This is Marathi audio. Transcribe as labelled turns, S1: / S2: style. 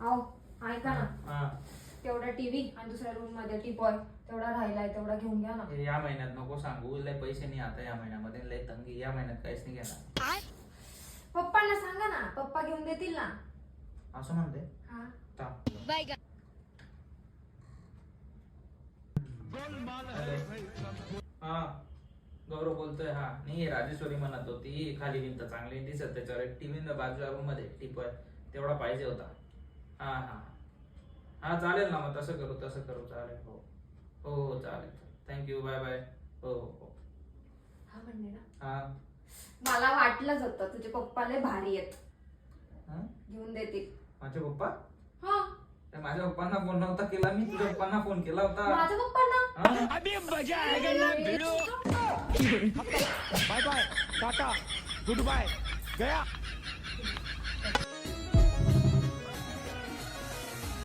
S1: आओ ऐका ना,
S2: हा
S1: तेवढा टीव्ही आणि दुसऱ्या रूम मध्ये टीपॉय तेवढा राहिलाय, तेवढा घेऊन घ्या ना.
S2: हे या महिन्यात नको सांगू, लय पैसे नाही आता या महिन्यामध्ये, लय तंगी या महिन्यात काहीच नाही घेणार.
S1: पप्पांना सांगा ना, पप्पा घेऊन देतील ना.
S2: असं म्हणते.
S1: हा
S2: हा गौरव बोलतोय. हा नाही राजेश्वरी म्हणत होती खाली भिंत चांगली दिसत, त्याच्यावर एक टीव्ही बाजूच्या रूम मध्ये टिपॉय तेवढा पाहिजे होता. हा हा हा चालेल ना, मग तसं करू चालेल. हो हो हो चालेल. Thank you, bye bye. हो हो हो.
S1: हा म्हणले ना,
S2: हा
S1: मला वाटलंच होतं तुझे पप्पा लय भारी आहेत,
S2: हा?
S1: घेऊन देतील.
S2: माझे पप्पा?
S1: हा
S2: माझ्या पप्पांना फोन नव्हता केला मी, तुझ्या पप्पांना फोन केला होता.
S1: माझ्या पप्पांना
S2: हा?
S3: अभी मजा आएगा ना भिड़ो। Bye bye ta-ta goodbye गया.